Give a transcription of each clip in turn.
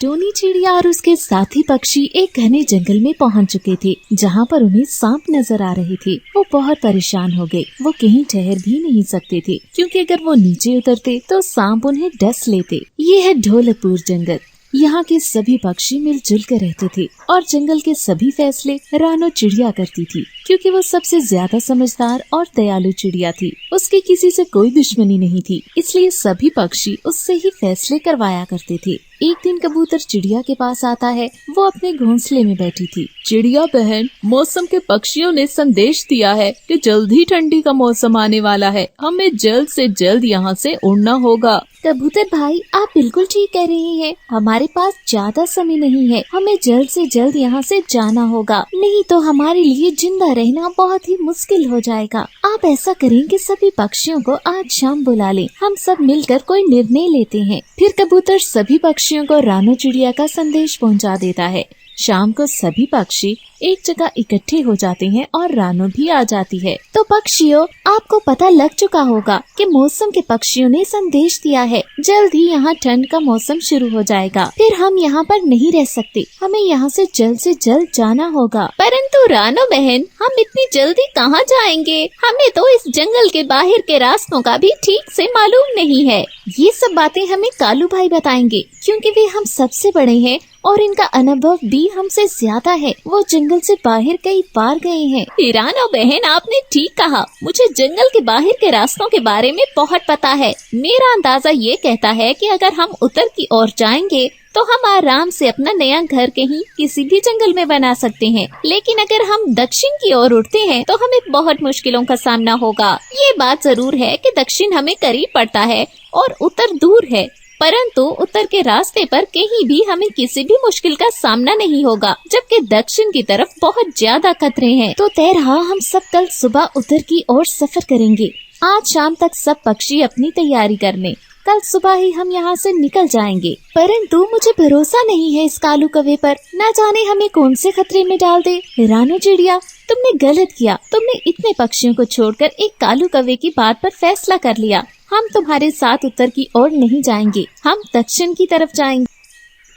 Tony चिड़िया और उसके साथी पक्षी एक घने जंगल में पहुंच चुके थे, जहां पर उन्हें सांप नजर आ रहे थे। वो बहुत परेशान हो गए। वो कहीं ठहर भी नहीं सकते थे, क्योंकि अगर वो नीचे उतरते तो सांप उन्हें डस लेते। ये है ढोलकपुर जंगल। यहाँ के सभी पक्षी मिलजुल कर रहते थे और जंगल के सभी फैसले रानो चिड़िया करती थी, क्योंकि वो सबसे ज्यादा समझदार और दयालु चिड़िया थी। उसकी किसी से कोई दुश्मनी नहीं थी, इसलिए सभी पक्षी उससे ही फैसले करवाया करते थे। एक दिन कबूतर चिड़िया के पास आता है। वो अपने घोंसले में बैठी थी। चिड़िया बहन, मौसम के पक्षियों ने संदेश दिया है कि जल्द ही ठंडी का मौसम आने वाला है। हमें जल्द से जल्द यहाँ से उड़ना होगा। कबूतर भाई, आप बिल्कुल ठीक कह रहे हैं। हमारे पास ज्यादा समय नहीं है। हमें जल्द से जल्द यहाँ से जाना होगा, नहीं तो हमारे लिए जिंदा रहना बहुत ही मुश्किल हो जाएगा। आप ऐसा करें कि सभी पक्षियों को आज शाम बुला लें। हम सब मिलकर कोई निर्णय लेते हैं। फिर कबूतर सभी पक्षियों को रानो चिड़िया का संदेश पहुंचा देता है। शाम को सभी पक्षी एक जगह इकट्ठे हो जाते हैं और रानो भी आ जाती है। तो पक्षियों, आपको पता लग चुका होगा कि मौसम के पक्षियों ने संदेश दिया है, जल्द ही यहाँ ठंड का मौसम शुरू हो जाएगा। फिर हम यहाँ पर नहीं रह सकते। हमें यहाँ से जल्द जाना होगा। परंतु रानो बहन, हम इतनी जल्दी कहाँ जाएंगे? हमें तो इस जंगल के बाहर के रास्तों का भी ठीक से मालूम नहीं है। ये सब बातें हमें कालू भाई बताएंगे, क्योंकि वे हम सबसे बड़े हैं और इनका अनुभव भी हमसे ज्यादा है। वो जंगल से बाहर कई बार गए हैं। रानो बहन, आपने ठीक कहा। मुझे जंगल के बाहर के रास्तों के बारे में बहुत पता है। मेरा अंदाजा ये कहता है कि अगर हम उत्तर की ओर जाएंगे तो हम आराम से अपना नया घर कहीं किसी भी जंगल में बना सकते हैं। लेकिन अगर हम दक्षिण की ओर उड़ते हैं तो हमें बहुत मुश्किलों का सामना होगा। ये बात जरूर है कि दक्षिण हमें करीब पड़ता है और उत्तर दूर है, परंतु उत्तर के रास्ते पर कहीं भी हमें किसी भी मुश्किल का सामना नहीं होगा, जबकि दक्षिण की तरफ बहुत ज्यादा खतरे हैं। तो तय रहा, हम सब कल सुबह उत्तर की ओर सफर करेंगे। आज शाम तक सब पक्षी अपनी तैयारी कर लें। कल सुबह ही हम यहाँ से निकल जाएंगे। परंतु मुझे भरोसा नहीं है इस कालू कौवे पर। न जाने हमें कौन से खतरे में डाल दे। रानो चिड़िया, तुमने गलत किया। तुमने इतने पक्षियों को छोड़कर एक कालू कौवे की बात पर फैसला कर लिया। हम तुम्हारे साथ उत्तर की ओर नहीं जाएंगे, हम दक्षिण की तरफ जाएंगे।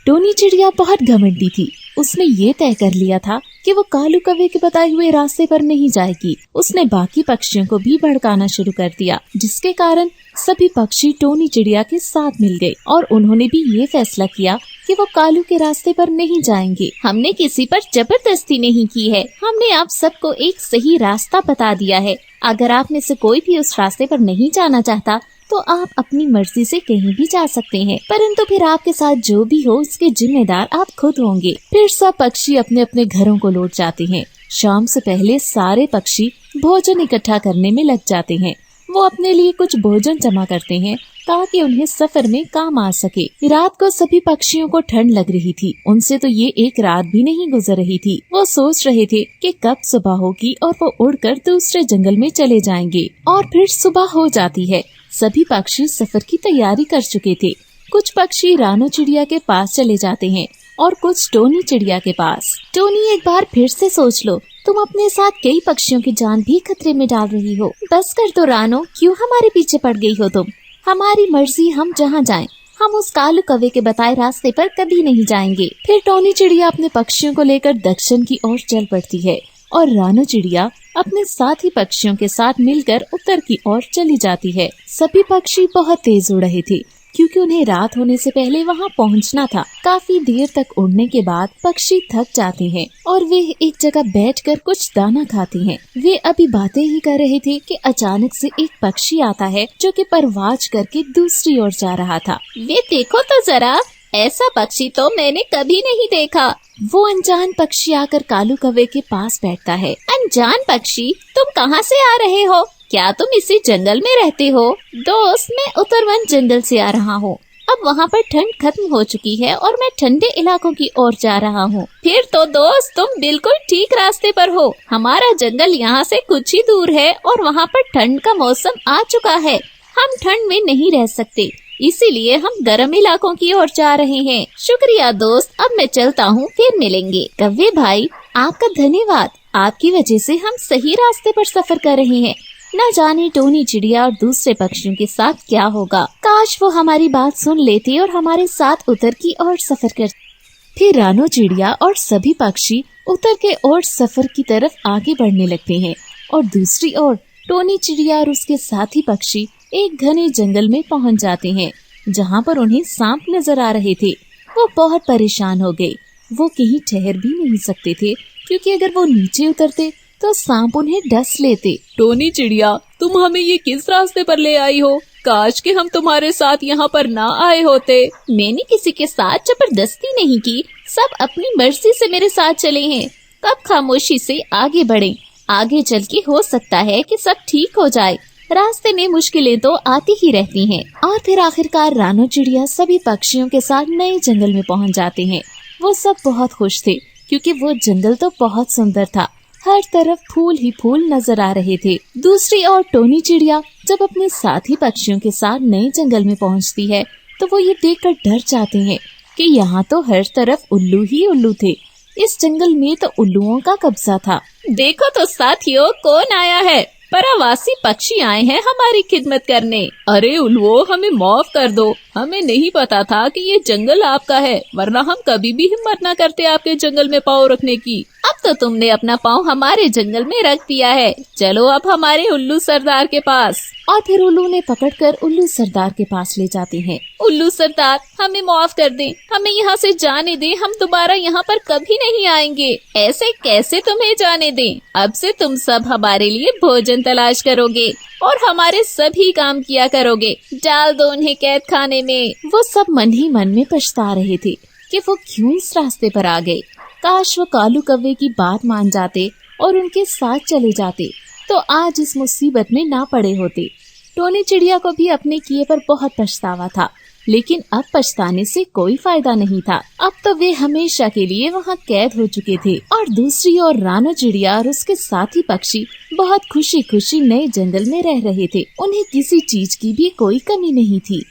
टोनी चिड़िया बहुत घमंडी थी। उसने ये तय कर लिया था कि वो कालू कौवे के बताए हुए रास्ते पर नहीं जाएगी। उसने बाकी पक्षियों को भी भड़काना शुरू कर दिया, जिसके कारण सभी पक्षी टोनी चिड़िया के साथ मिल गए और उन्होंने भी ये फैसला किया कि वो कालू के रास्ते पर नहीं जाएंगे। हमने किसी पर जबरदस्ती नहीं की है। हमने आप सबको एक सही रास्ता बता दिया है। अगर आप में से कोई भी उस रास्ते पर नहीं जाना चाहता तो आप अपनी मर्जी से कहीं भी जा सकते हैं, परंतु फिर आपके साथ जो भी हो उसके जिम्मेदार आप खुद होंगे। फिर सब पक्षी अपने अपने घरों को लौट जाते हैं। शाम से पहले सारे पक्षी भोजन इकट्ठा करने में लग जाते हैं। वो अपने लिए कुछ भोजन जमा करते हैं ताकि उन्हें सफर में काम आ सके। रात को सभी पक्षियों को ठंड लग रही थी। उनसे तो ये एक रात भी नहीं गुजर रही थी। वो सोच रहे थे कि कब सुबह होगी और वो उड़कर दूसरे जंगल में चले जाएंगे। और फिर सुबह हो जाती है। सभी पक्षी सफर की तैयारी कर चुके थे। कुछ पक्षी रानो चिड़िया के पास चले जाते हैं और कुछ टोनी चिड़िया के पास। टोनी, एक बार फिर से सोच लो। तुम अपने साथ कई पक्षियों की जान भी खतरे में डाल रही हो। बस कर दो रानो, क्यों हमारे पीछे पड़ गई हो तुम? हमारी मर्जी, हम जहाँ जाएं। हम उस कालू कौवे के बताए रास्ते पर कभी नहीं जाएंगे। फिर टोनी चिड़िया अपने पक्षियों को लेकर दक्षिण की ओर चल पड़ती है और रानो चिड़िया अपने साथी पक्षियों के साथ मिलकर उत्तर की ओर चली जाती है। सभी पक्षी बहुत तेज उड़ रहे थे, क्योंकि उन्हें रात होने से पहले वहां पहुंचना था। काफी देर तक उड़ने के बाद पक्षी थक जाते हैं और वे एक जगह बैठकर कुछ दाना खाते हैं। वे अभी बातें ही कर रहे थे कि अचानक से एक पक्षी आता है जो कि परवाज करके दूसरी ओर जा रहा था। वे देखो तो जरा, ऐसा पक्षी तो मैंने कभी नहीं देखा। वो अनजान पक्षी आकर कालू कौवे के पास बैठता है। अनजान पक्षी, तुम कहाँ से आ रहे हो? क्या तुम इसी जंगल में रहते हो? दोस्त, मैं उत्तरवन जंगल से आ रहा हूँ। अब वहाँ पर ठंड खत्म हो चुकी है और मैं ठंडे इलाकों की ओर जा रहा हूँ। फिर तो दोस्त, तुम बिल्कुल ठीक रास्ते पर हो। हमारा जंगल यहाँ से कुछ ही दूर है और वहाँ पर ठंड का मौसम आ चुका है। हम ठंड में नहीं रह सकते, इसीलिए हम गर्म इलाकों की ओर जा रहे हैं। शुक्रिया दोस्त, अब मैं चलता हूँ, फिर मिलेंगे। कौवे भाई, आपका धन्यवाद। आपकी वजह से हम सही रास्ते पर सफर कर रहे हैं। न जाने टोनी चिड़िया और दूसरे पक्षियों के साथ क्या होगा। काश वो हमारी बात सुन लेते और हमारे साथ उत्तर की ओर सफर करते। फिर रानो चिड़िया और सभी पक्षी उत्तर के ओर सफर की तरफ आगे बढ़ने लगते हैं और दूसरी ओर टोनी चिड़िया और उसके साथी पक्षी एक घने जंगल में पहुंच जाते हैं, जहां पर उन्हें सांप नजर आ रहे थे। वो बहुत परेशान हो गए। वो कहीं ठहर भी नहीं सकते थे, क्योंकि अगर वो नीचे उतरते तो सांप उन्हें डस लेते। टोनी चिड़िया, तुम हमें ये किस रास्ते पर ले आई हो? काश कि हम तुम्हारे साथ यहाँ पर ना आए होते। मैंने किसी के साथ जबरदस्ती नहीं की, सब अपनी मर्जी से मेरे साथ चले हैं। कब खामोशी से आगे बढ़ें। आगे चल के हो सकता है कि सब ठीक हो जाए। रास्ते में मुश्किलें तो आती ही रहती हैं। और फिर आखिरकार रानो चिड़िया सभी पक्षियों के साथ नए जंगल में पहुंच जाते हैं। वो सब बहुत खुश थे, क्योंकि वो जंगल तो बहुत सुंदर था। हर तरफ फूल ही फूल नजर आ रहे थे। दूसरी ओर टोनी चिड़िया जब अपने साथी पक्षियों के साथ नए जंगल में पहुंचती है, तो वो ये देखकर डर जाते हैं कि यहाँ तो हर तरफ उल्लू ही उल्लू थे। इस जंगल में तो उल्लुओं का कब्जा था। देखो तो साथियों, कौन आया है? परावासी पक्षी आए हैं हमारी खिदमत करने। अरे उल्लुओं, हमें माफ कर दो। हमें नहीं पता था कि ये जंगल आपका है, वरना हम कभी भी हिम्मत न करते आपके जंगल में पाँव रखने की। अब तो तुमने अपना पाँव हमारे जंगल में रख दिया है। चलो अब हमारे उल्लू सरदार के पास। और फिर उल्लू ने पकड़कर उल्लू सरदार के पास ले जाते हैं। उल्लू सरदार, हमें माफ कर दें, हमें यहाँ से जाने दें। हम दोबारा यहाँ पर कभी नहीं आएंगे। ऐसे कैसे तुम्हें जाने दें? अब से तुम सब हमारे लिए भोजन तलाश करोगे और हमारे सभी काम किया करोगे। डाल दो उन्हें कैद खाने में। वो सब मन ही मन में पछता रहे थे कि वो क्यों इस रास्ते पर आ गए। काश वो कालू कौवे की बात मान जाते और उनके साथ चले जाते, तो आज इस मुसीबत में ना पड़े होते। टोनी चिड़िया को भी अपने किए पर बहुत पछतावा था, लेकिन अब पछताने से कोई फायदा नहीं था। अब तो वे हमेशा के लिए वहाँ कैद हो चुके थे। और दूसरी ओर रानो चिड़िया और उसके साथी पक्षी बहुत खुशी खुशी नए जंगल में रह रहे थे। उन्हें किसी चीज की भी कोई कमी नहीं थी।